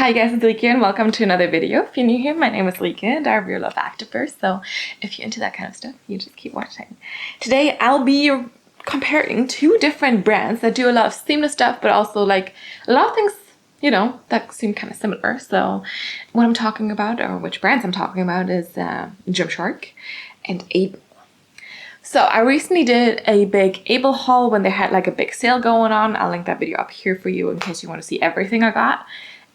Hi guys, it's Lika and welcome to another video. If you're new here, my name is Lika and I'm real love activer, so if you're into that kind of stuff, you just keep watching. Today I'll be comparing two different brands that do a lot of seamless stuff, but also like a lot of things, you know, that seem kind of similar. So what I'm talking about, or which brands I'm talking about, is Gymshark and AYBL. So I recently did a big AYBL haul when they had like a big sale going on. I'll link that video up here for you in case you want to see everything I got.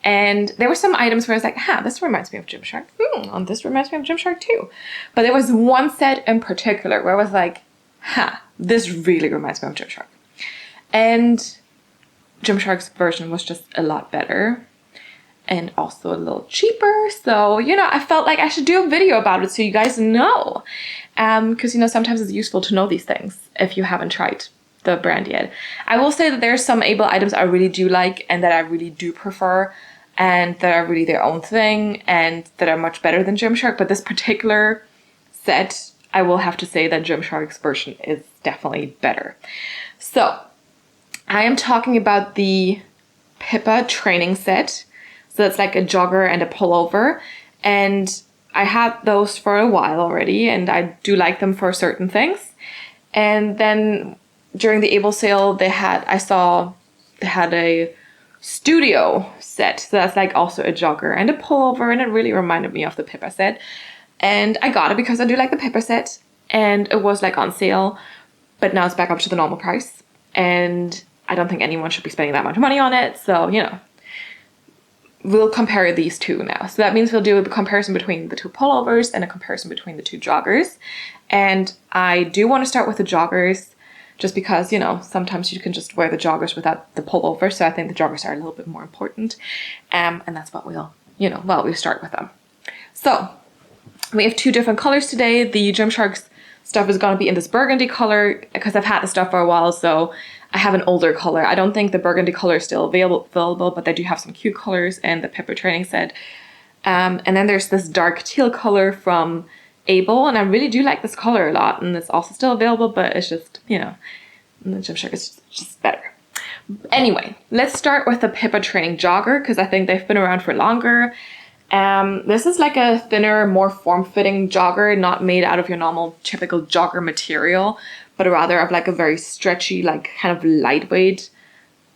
And there were some items where I was like, this reminds me of Gymshark. And this reminds me of Gymshark too. But there was one set in particular where I was like, this really reminds me of Gymshark. And Gymshark's version was just a lot better and also a little cheaper. So, you know, I felt like I should do a video about it so you guys know. Because, you know, sometimes it's useful to know these things if you haven't tried the brand yet. I will say that there's some AYBL items I really do like and that I really do prefer and that are really their own thing and that are much better than Gymshark. But this particular set, I will have to say that Gymshark's version is definitely better. So I am talking about the Pippa training set. So it's like a jogger and a pullover. And I had those for a while already and I do like them for certain things. And then during the AYBL sale, I saw they had a Studio set. So that's like also a jogger and a pullover, and it really reminded me of the Pippa set. And I got it because I do like the Pippa set, and it was like on sale, but now it's back up to the normal price. And I don't think anyone should be spending that much money on it. So, you know, we'll compare these two now. So that means we'll do a comparison between the two pullovers and a comparison between the two joggers. And I do want to start with the joggers just because, you know, sometimes you can just wear the joggers without the pullover. So I think the joggers are a little bit more important. And that's what we'll start with them. So we have two different colors today. The Gymshark's stuff is going to be in this burgundy color because I've had the stuff for a while. So I have an older color. I don't think the burgundy color is still available, but they do have some cute colors and the Pippa training set. And then there's this dark teal color from AYBL, and I really do like this color a lot, and it's also still available, but it's just, you know, the Gymshark is just better. Anyway, let's start with the Pippa training jogger because I think they've been around for longer. This is like a thinner, more form-fitting jogger, not made out of your normal typical jogger material, but rather of like a very stretchy, like kind of lightweight,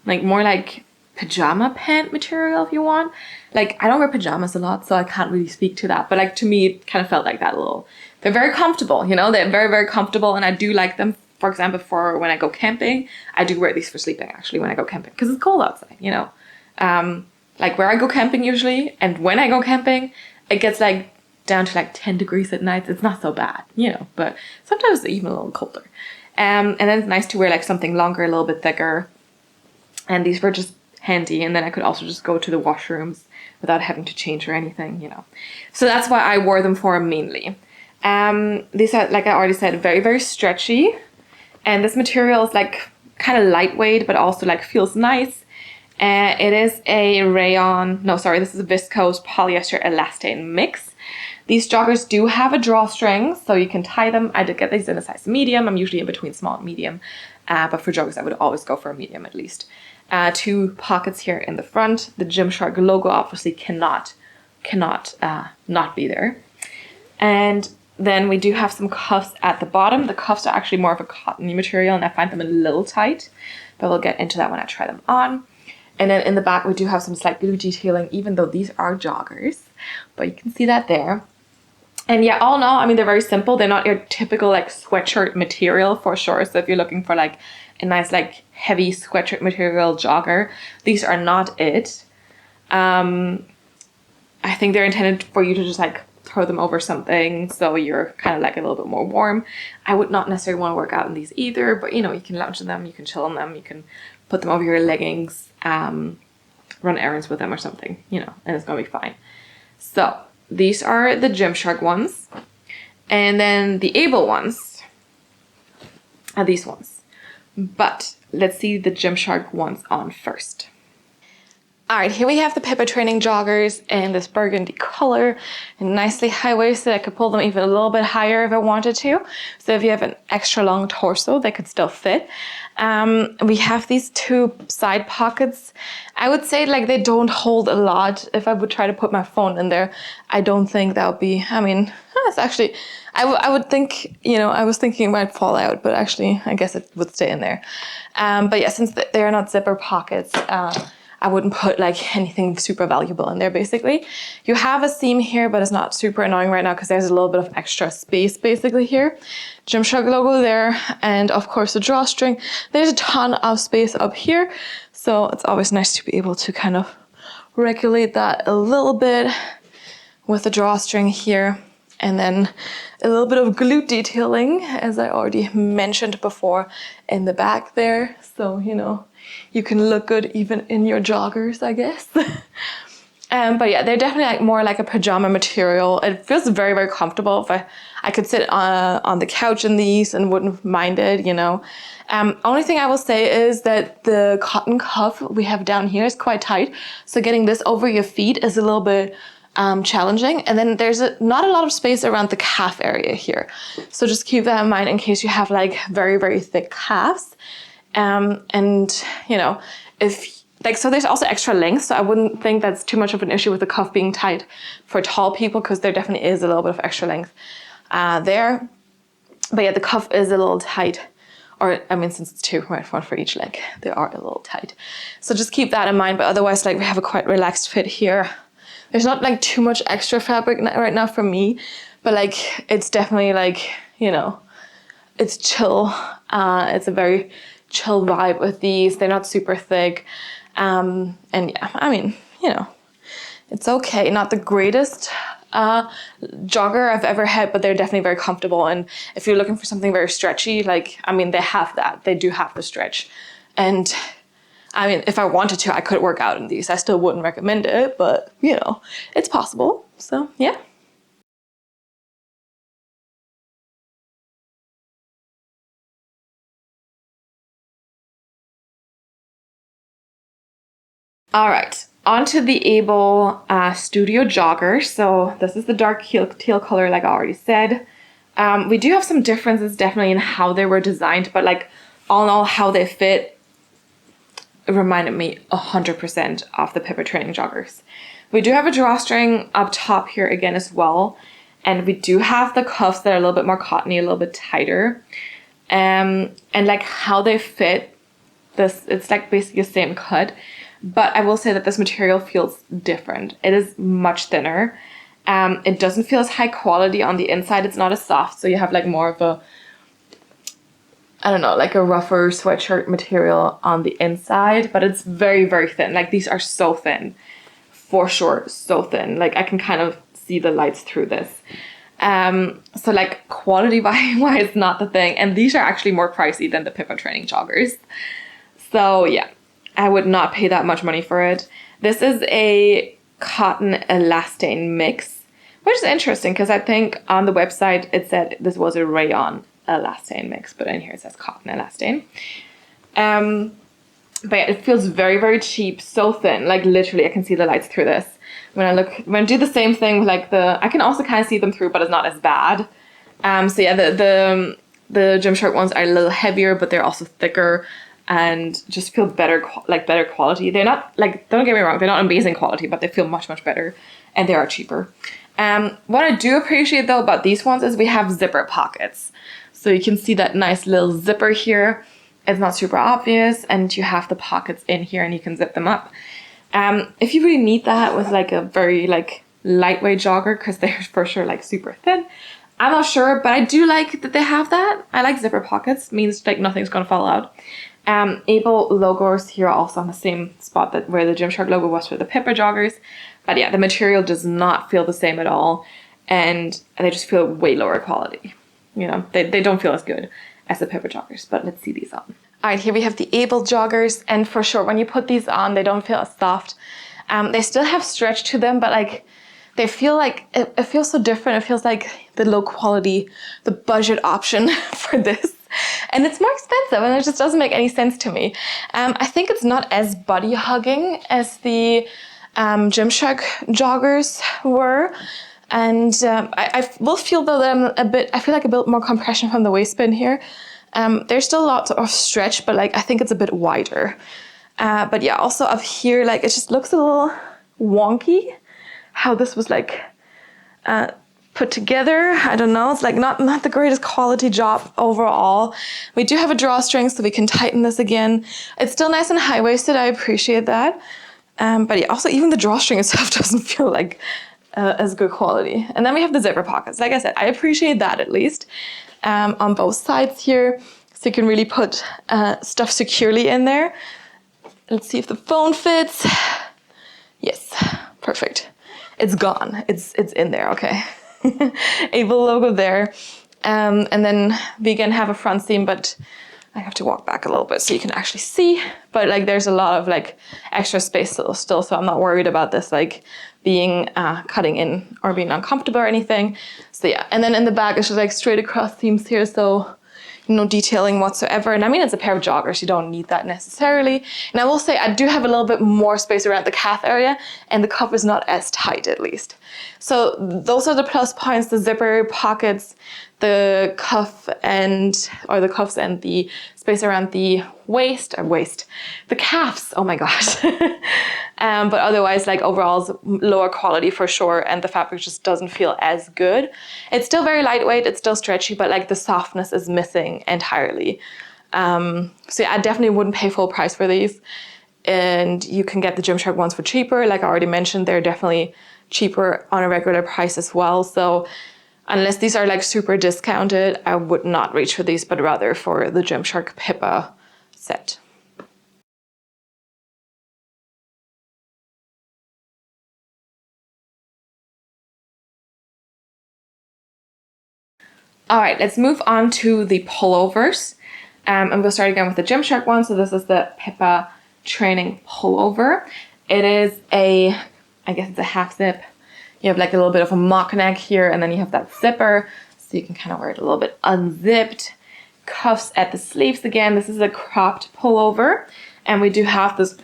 like more like pajama pant material if you want. Like, I don't wear pajamas a lot, so I can't really speak to that. But like, to me, it kind of felt like that a little. They're very comfortable, you know, they're very, very comfortable. And I do like them, for example, for when I go camping. I do wear these for sleeping, actually, when I go camping, because it's cold outside, you know. Like where I go camping usually, and when I go camping, it gets like down to like 10 degrees at night. It's not so bad, you know, but sometimes it's even a little colder. And then it's nice to wear like something longer, a little bit thicker. And these were just handy, and then I could also just go to the washrooms without having to change or anything, you know. So that's why I wore them for mainly. These are, like I already said, very, very stretchy. And this material is like kind of lightweight, but also like feels nice. It is a this is a viscose polyester elastane mix. These joggers do have a drawstring, so you can tie them. I did get these in a size medium. I'm usually in between small and medium. But for joggers, I would always go for a medium at least. Two pockets here in the front. The Gymshark logo obviously cannot not be there. And then we do have some cuffs at the bottom. The cuffs are actually more of a cottony material, and I find them a little tight, but we'll get into that when I try them on. And then in the back, we do have some slight glue detailing, even though these are joggers, but you can see that there. And yeah, all in all, I mean, they're very simple. They're not your typical like sweatshirt material for sure. So if you're looking for like a nice like heavy sweatshirt material jogger, these are not it. I think they're intended for you to just like throw them over something so you're kind of like a little bit more warm. I would not necessarily want to work out in these either, but you know, you can lounge in them, you can chill in them, you can put them over your leggings, run errands with them or something, you know, and it's gonna be fine. So these are the Gymshark ones, and then the AYBL ones are these ones. But let's see the Gymshark ones on first. All right, here we have the Pippa training joggers in this burgundy color, and nicely high-waisted. I could pull them even a little bit higher if I wanted to. So if you have an extra long torso, they could still fit. We have these two side pockets. I would say like they don't hold a lot. If I would try to put my phone in there, I don't think that would be, I mean, it's actually, I would think, you know, I was thinking it might fall out, but actually I guess it would stay in there. But yeah, since they are not zipper pockets, I wouldn't put like anything super valuable in there basically. You have a seam here, but it's not super annoying right now because there's a little bit of extra space basically here. Gymshark logo there, and of course the drawstring. There's a ton of space up here, so it's always nice to be able to kind of regulate that a little bit with the drawstring here. And then a little bit of glute detailing, as I already mentioned before, in the back there. So, you know, you can look good even in your joggers, I guess. But yeah, they're definitely like more like a pajama material. It feels very, very comfortable. If I could sit on the couch in these and wouldn't mind it, you know. Only thing I will say is that the cotton cuff we have down here is quite tight. So getting this over your feet is a little bit challenging. And then there's not a lot of space around the calf area here. So just keep that in mind in case you have like very, very thick calves. And you know, if like, so there's also extra length. So I wouldn't think that's too much of an issue with the cuff being tight for tall people, because there definitely is a little bit of extra length there. But yeah, the cuff is a little tight. Or, I mean, since it's two, right, one for each leg, they are a little tight. So just keep that in mind. But otherwise, like, we have a quite relaxed fit here. There's not like too much extra fabric right now for me, but like it's definitely like, you know, it's chill. It's a very chill vibe with these. They're not super thick. And yeah, I mean, you know, it's okay. Not the greatest jogger I've ever had, but they're definitely very comfortable. And if you're looking for something very stretchy, like, I mean, they have that. They do have the stretch. And I mean, if I wanted to, I could work out in these. I still wouldn't recommend it, but you know, it's possible. So yeah. All right, onto the AYBL Studio Jogger. So this is the dark teal color, like I already said. We do have some differences definitely in how they were designed, but like all in all, how they fit, it reminded me 100% of the Pippa training joggers. We do have a drawstring up top here again as well. And we do have the cuffs that are a little bit more cottony, a little bit tighter. And like how they fit, this, it's like basically the same cut. But I will say that this material feels different. It is much thinner. It doesn't feel as high quality on the inside. It's not as soft. So you have like more of a, I don't know, like a rougher sweatshirt material on the inside, but it's very, very thin. Like these are so thin, for sure, so thin. Like I can kind of see the lights through this. So like quality wise, not the thing. And these are actually more pricey than the Pippa training joggers. So yeah, I would not pay that much money for it. This is a cotton elastane mix, which is interesting because I think on the website it said this was a rayon elastane mix, but in here it says cotton elastane. But yeah, it feels very, very cheap, so thin. Like literally, I can see the lights through this. When I do the same thing with like I can also kind of see them through, but it's not as bad. So yeah, the Gymshark ones are a little heavier, but they're also thicker and just feel better, like better quality. They're not like, don't get me wrong, they're not amazing quality, but they feel much, much better, and they are cheaper. What I do appreciate though about these ones is we have zipper pockets. So you can see that nice little zipper here. It's not super obvious, and you have the pockets in here and you can zip them up. If you really need that with like a very like lightweight jogger, because they're for sure like super thin, I'm not sure, but I do like that they have that. I like zipper pockets, means like nothing's gonna fall out. AYBL logos here are also on the same spot that where the Gymshark logo was for the Pippa joggers. But yeah, the material does not feel the same at all, and they just feel way lower quality. You know, they don't feel as good as the Pippa joggers, but let's see these on. All right, here we have the AYBL joggers, and for sure, when you put these on, they don't feel as soft. They still have stretch to them, but like, they feel like, it feels so different. It feels like the low quality, the budget option for this. and it's more expensive, and it just doesn't make any sense to me. I think it's not as body hugging as the Gymshark joggers were. And I will feel though that I feel like a bit more compression from the waistband here. There's still lots of stretch, but like I think it's a bit wider. But yeah, also up here, like it just looks a little wonky how this was like put together. I don't know, it's like not the greatest quality job overall. We do have a drawstring, so we can tighten this again. It's still nice and high-waisted, I appreciate that. But yeah, also even the drawstring itself doesn't feel like as good quality. And then we have the zipper pockets. Like I said, I appreciate that at least on both sides here. So you can really put stuff securely in there. Let's see if the phone fits. Yes, perfect. It's gone. It's in there, okay. AYBL logo there. And then we again have a front seam, but I have to walk back a little bit so you can actually see. But like there's a lot of like extra space still, so I'm not worried about this like being cutting in or being uncomfortable or anything. So yeah, and then in the back it's just like straight across seams here, so no detailing whatsoever. And I mean, it's a pair of joggers, you don't need that necessarily. And I will say I do have a little bit more space around the calf area, and the cuff is not as tight at least. So those are the plus points: the zipper pockets, the cuff the cuffs and the space around the the calves, oh my gosh. But otherwise, like overall, it's lower quality for sure, and the fabric just doesn't feel as good. It's still very lightweight, it's still stretchy, but like the softness is missing entirely. So yeah, I definitely wouldn't pay full price for these. And you can get the Gymshark ones for cheaper. Like I already mentioned, they're definitely cheaper on a regular price as well. So unless these are like super discounted, I would not reach for these, but rather for the Gymshark Pippa set. All right, let's move on to the pullovers. And we'll start again with the Gymshark one. So this is the Pippa training pullover. It is I guess it's a half zip. You have like a little bit of a mock neck here, and then you have that zipper, so you can kind of wear it a little bit unzipped. Cuffs at the sleeves again. This is a cropped pullover, and we do have this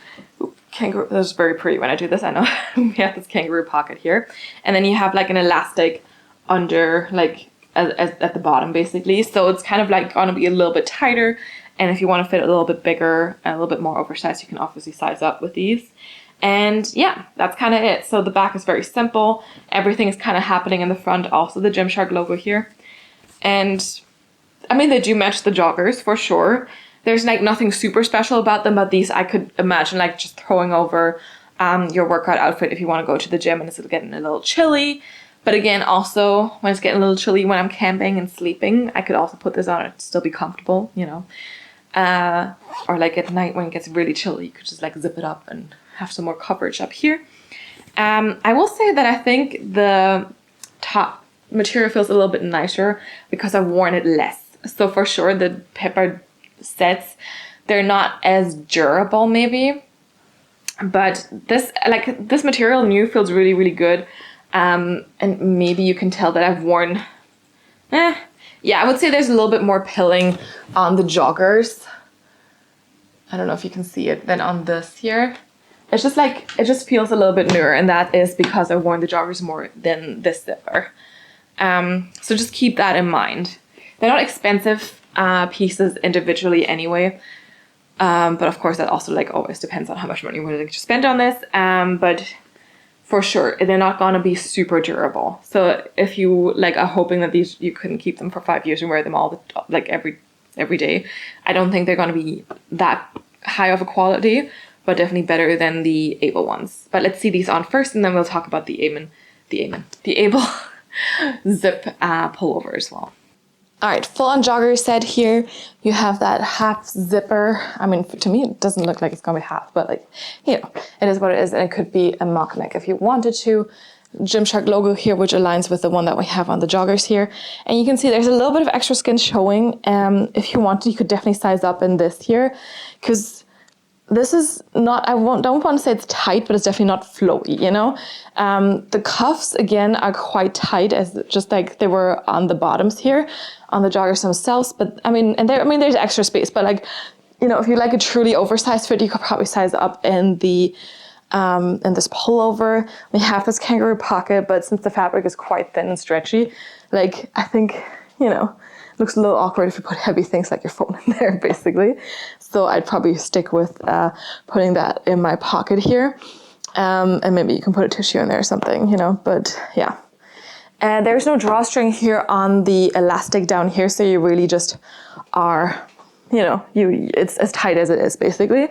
kangaroo. This is very pretty when I do this, I know. We have this kangaroo pocket here, and then you have like an elastic under, like at the bottom basically. So it's kind of like gonna be a little bit tighter, and if you want to fit a little bit bigger and a little bit more oversized, you can obviously size up with these. And yeah, that's kind of it. So the back is very simple. Everything is kind of happening in the front. Also the Gymshark logo here. And I mean, they do match the joggers for sure. There's like nothing super special about them, but these I could imagine like just throwing over your workout outfit if you want to go to the gym and it's getting a little chilly. But again, also when it's getting a little chilly when I'm camping and sleeping, I could also put this on and still be comfortable, you know. Or like at night when it gets really chilly, you could just like zip it up and have some more coverage up here. I will say that I think the top material feels a little bit nicer because I've worn it less. So for sure the Pippa sets, they're not as durable maybe, but this material new feels really, really good. And maybe you can tell that I've worn, yeah, I would say there's a little bit more pilling on the joggers. I don't know if you can see it, than on this here. It's just like, it just feels a little bit newer, and that is because I've worn the joggers more than this zipper. So just keep that in mind. They're not expensive pieces individually anyway, but of course that also like always depends on how much money you're willing to spend on this. But for sure, they're not gonna be super durable. So if you like are hoping that these you couldn't keep them for 5 years and wear them all like every day, I don't think they're gonna be that high of a quality, but definitely better than the AYBL ones. But let's see these on first, and then we'll talk about the AYBL zip pullover as well. All right, full on jogger set here. You have that half zipper. I mean, to me, it doesn't look like it's gonna be half, but like, you know, it is what it is, and it could be a mock neck if you wanted to. Gymshark logo here, which aligns with the one that we have on the joggers here. And you can see there's a little bit of extra skin showing. If you wanted, you could definitely size up in this here, because this is not, don't want to say it's tight, but it's definitely not flowy, you know? The cuffs, again, are quite tight, as just like they were on the bottoms here, on the joggers themselves. But I mean, there's extra space, but like, you know, if you like a truly oversized fit, you could probably size up in the, in this pullover. We have this kangaroo pocket, but since the fabric is quite thin and stretchy, like, I think, you know, looks a little awkward if you put heavy things like your phone in there, basically. So I'd probably stick with putting that in my pocket here. And maybe you can put a tissue in there or something, you know, but yeah. And there's no drawstring here on the elastic down here, so you really just are, you know, it's as tight as it is, basically.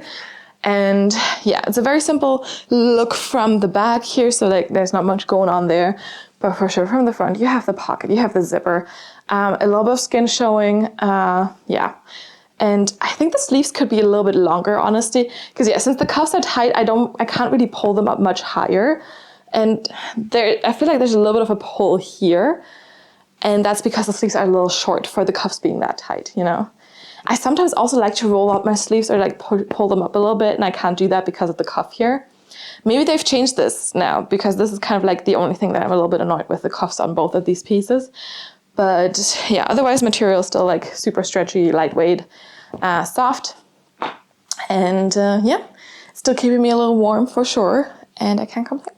And yeah, it's a very simple look from the back here, so like there's not much going on there. But for sure, from the front, you have the pocket, you have the zipper, a little bit of skin showing, yeah. And I think the sleeves could be a little bit longer, honestly, because yeah, since the cuffs are tight, I can't really pull them up much higher. And I feel like there's a little bit of a pull here, and that's because the sleeves are a little short for the cuffs being that tight, you know. I sometimes also like to roll up my sleeves or like pull them up a little bit, and I can't do that because of the cuff here. Maybe they've changed this now, because this is kind of like the only thing that I'm a little bit annoyed with, the cuffs on both of these pieces. But yeah, otherwise material is still like super stretchy, lightweight, soft. And yeah, still keeping me a little warm for sure, and I can't complain.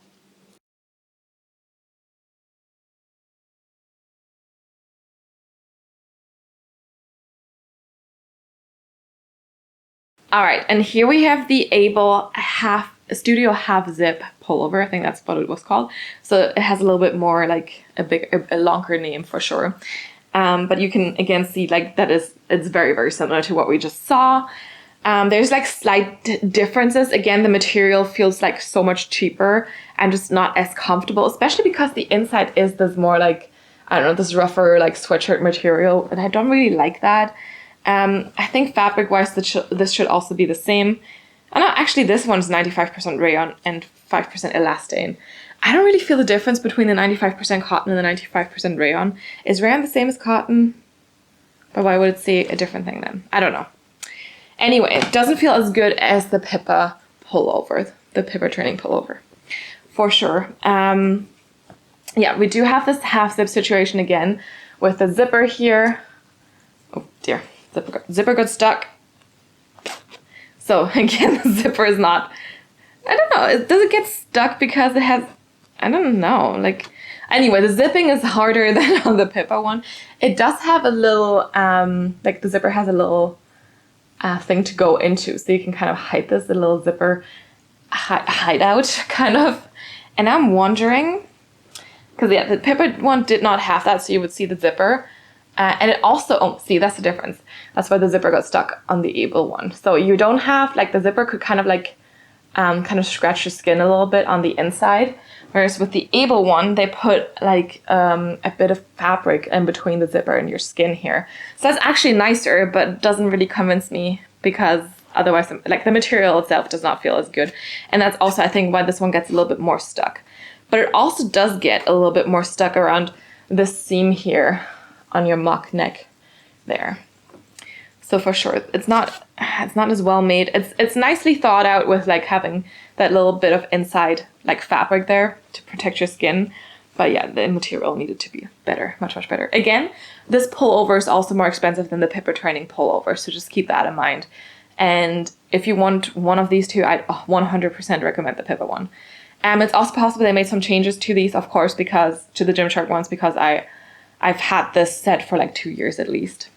All right, and here we have the AYBL Studio half zip pullover. I think that's what it was called. So it has a little bit more like a longer name for sure. But you can again see like it's very, very similar to what we just saw. There's like slight differences. Again, the material feels like so much cheaper and just not as comfortable, especially because the inside is this more like, I don't know, this rougher like sweatshirt material, and I don't really like that. I think fabric-wise, this should also be the same. And actually, this one's 95% rayon and 5% elastane. I don't really feel the difference between the 95% cotton and the 95% rayon. Is rayon the same as cotton? But why would it say a different thing then? I don't know. Anyway, it doesn't feel as good as the Pippa pullover, the Pippa training pullover, for sure. Yeah, we do have this half zip situation again with the zipper here. Oh dear. Zipper got stuck. So again, the zipper is not, I don't know, does it get stuck because it has, I don't know, like, anyway, the zipping is harder than on the Pippa one. It does have a little, like the zipper has a little thing to go into, so you can kind of hide this, a little zipper hideout, kind of. And I'm wondering, because yeah, the Pippa one did not have that, so you would see the zipper. And it also, oh, see, that's the difference. That's why the zipper got stuck on the AYBL one. So you don't have, like, the zipper could kind of like, kind of scratch your skin a little bit on the inside. Whereas with the AYBL one, they put like a bit of fabric in between the zipper and your skin here. So that's actually nicer, but doesn't really convince me, because otherwise, like, the material itself does not feel as good. And that's also, I think, why this one gets a little bit more stuck. But it also does get a little bit more stuck around this seam here on your mock neck there. So for sure, it's not as well made. It's nicely thought out with like having that little bit of inside like fabric there to protect your skin. But yeah, the material needed to be better, much, much better. Again, this pullover is also more expensive than the Pippa training pullover, so just keep that in mind. And if you want one of these two, I'd 100% recommend the Pippa one. It's also possible they made some changes to these, of course, because to the Gymshark ones, because I've had this set for like 2 years at least.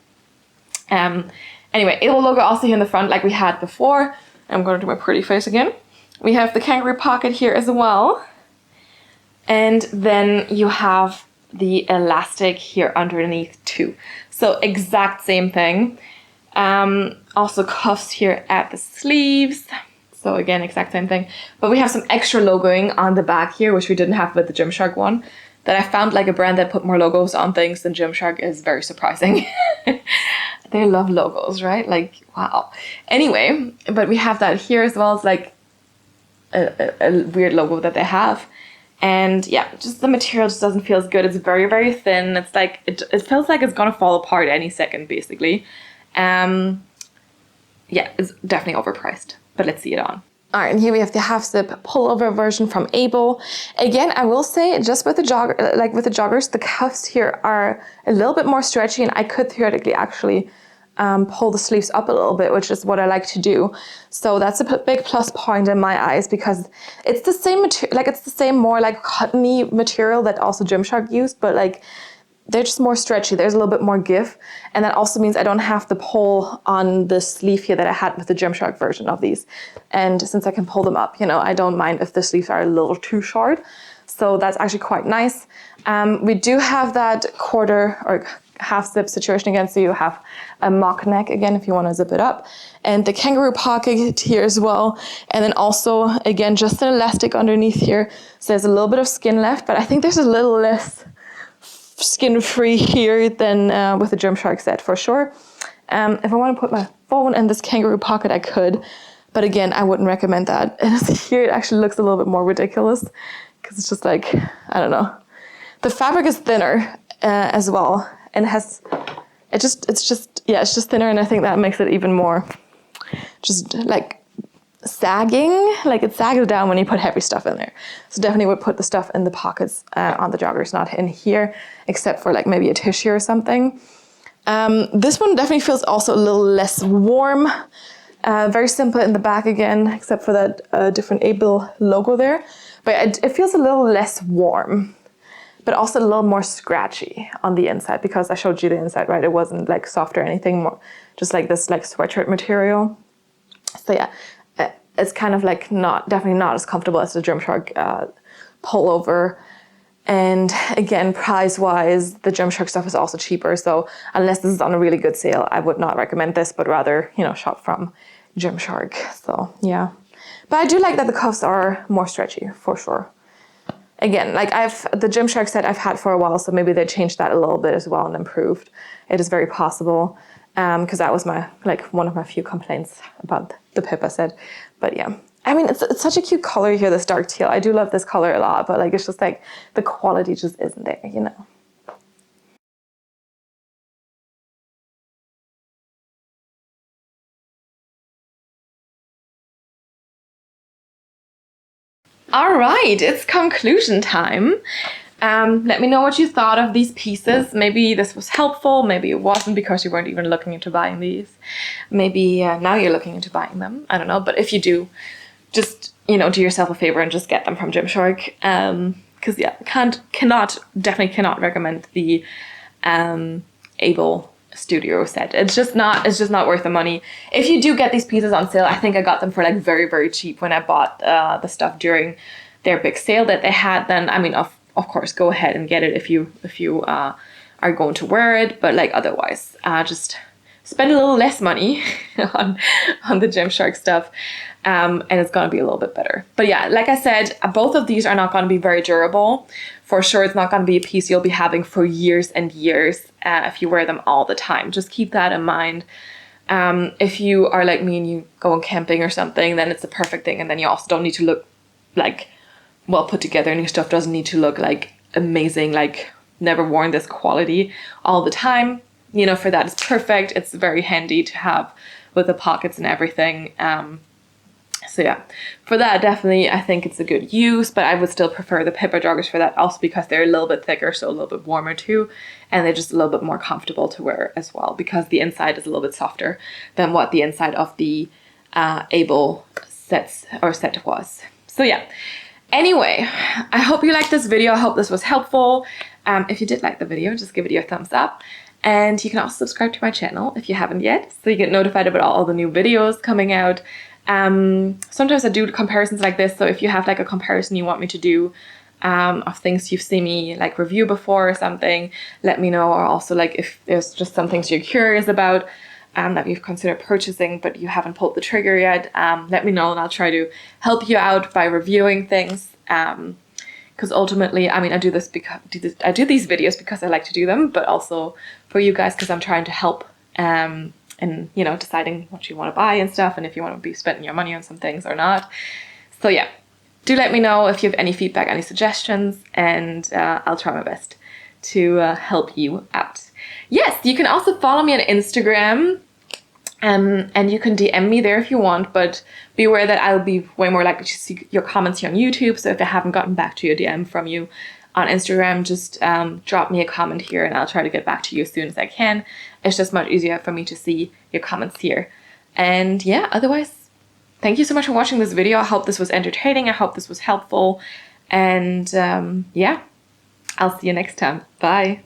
Anyway, AYBL logo also here in the front like we had before. I'm going to do my pretty face again. We have the kangaroo pocket here as well. And then you have the elastic here underneath too. So exact same thing. Also cuffs here at the sleeves. So again, exact same thing. But we have some extra logoing on the back here, which we didn't have with the Gymshark one. That I found like a brand that put more logos on things than Gymshark is very surprising. They love logos, right? Like, wow. Anyway, but we have that here as well as like a weird logo that they have. And yeah, just the material just doesn't feel as good. It's very, very thin. It's like, it feels like it's gonna fall apart any second, basically. Yeah, it's definitely overpriced. but let's see it on. All right, and here we have the half zip pullover version from AYBL. Again, I will say just with the jogger, like with the joggers, the cuffs here are a little bit more stretchy, and I could theoretically actually pull the sleeves up a little bit, which is what I like to do. So that's a big plus point in my eyes, because it's the same material, like it's the same more like cottony material that also Gymshark used, but like they're just more stretchy. There's a little bit more give, and that also means I don't have the pull on the sleeve here that I had with the Gymshark version of these. And since I can pull them up, you know, I don't mind if the sleeves are a little too short. So that's actually quite nice. We do have that quarter or half zip situation again, so you have a mock neck again if you want to zip it up, and the kangaroo pocket here as well, and then also again just an elastic underneath here, so there's a little bit of skin left, but I think there's a little less skin free here than with the Gymshark set for sure. If I want to put my phone in this kangaroo pocket, I could, but again, I wouldn't recommend that. And here it actually looks a little bit more ridiculous, because it's just like, I don't know, the fabric is thinner as well, and it's just thinner, and I think that makes it even more just like sagging, like it sags down when you put heavy stuff in there. So definitely would put the stuff in the pockets on the joggers, not in here, except for like maybe a tissue or something. This one definitely feels also a little less warm. Very simple in the back again, except for that different AYBL logo there. But it feels a little less warm, but also a little more scratchy on the inside, because I showed you the inside, right? It wasn't like soft or anything, more just like this like sweatshirt material. So yeah, it's kind of like definitely not as comfortable as the Gymshark pullover. And again, price-wise, the Gymshark stuff is also cheaper. So unless this is on a really good sale, I would not recommend this, but rather, you know, shop from Gymshark. So yeah, but I do like that the cuffs are more stretchy for sure. Again, like the Gymshark set I've had for a while, so maybe they changed that a little bit as well and improved. It is very possible, because that was one of my few complaints about the Pippa set. But yeah, I mean, it's such a cute color here, this dark teal. I do love this color a lot, but like it's just like the quality just isn't there, you know. All right, it's conclusion time. Let me know what you thought of these pieces. Maybe this was helpful, maybe it wasn't because you weren't even looking into buying these. Maybe now you're looking into buying them, I don't know. But if you do, just, you know, do yourself a favor and just get them from Gymshark. Because yeah, definitely cannot recommend the AYBL Studio set. It's just not worth the money. If you do get these pieces on sale, I think I got them for like very, very cheap when I bought the stuff during their big sale that they had. Then I mean, of course, go ahead and get it if you are going to wear it. But like otherwise, just spend a little less money on the Gymshark stuff, and it's gonna be a little bit better. But yeah, like I said, both of these are not gonna be very durable. For sure, it's not gonna be a piece you'll be having for years and years if you wear them all the time. Just keep that in mind. If you are like me and you go on camping or something, then it's the perfect thing, and then you also don't need to look like well put together, and your stuff doesn't need to look like amazing, like never worn this quality all the time. You know, for that it's perfect. It's very handy to have with the pockets and everything. So yeah, for that definitely I think it's a good use, but I would still prefer the Pippa joggers for that, also because they're a little bit thicker, so a little bit warmer too, and they're just a little bit more comfortable to wear as well, because the inside is a little bit softer than what the inside of the AYBL set was. So yeah. Anyway, I hope you liked this video. I hope this was helpful. If you did like the video, just give it your thumbs up. And you can also subscribe to my channel if you haven't yet, so you get notified about all the new videos coming out. Sometimes I do comparisons like this, so if you have like a comparison you want me to do of things you've seen me like review before or something, let me know. Or also like if there's just some things you're curious about that you've considered purchasing but you haven't pulled the trigger yet, let me know and I'll try to help you out by reviewing things. Because ultimately, I mean, I do these videos because I like to do them, but also for you guys because I'm trying to help in, you know, deciding what you want to buy and stuff, and if you want to be spending your money on some things or not. So yeah, do let me know if you have any feedback, any suggestions, and I'll try my best to help you out. Yes, you can also follow me on Instagram. And you can DM me there if you want, but be aware that I'll be way more likely to see your comments here on YouTube. So if I haven't gotten back to you, a DM from you on Instagram, just drop me a comment here and I'll try to get back to you as soon as I can. It's just much easier for me to see your comments here. And yeah, otherwise, thank you so much for watching this video. I hope this was entertaining. I hope this was helpful. And yeah, I'll see you next time. Bye.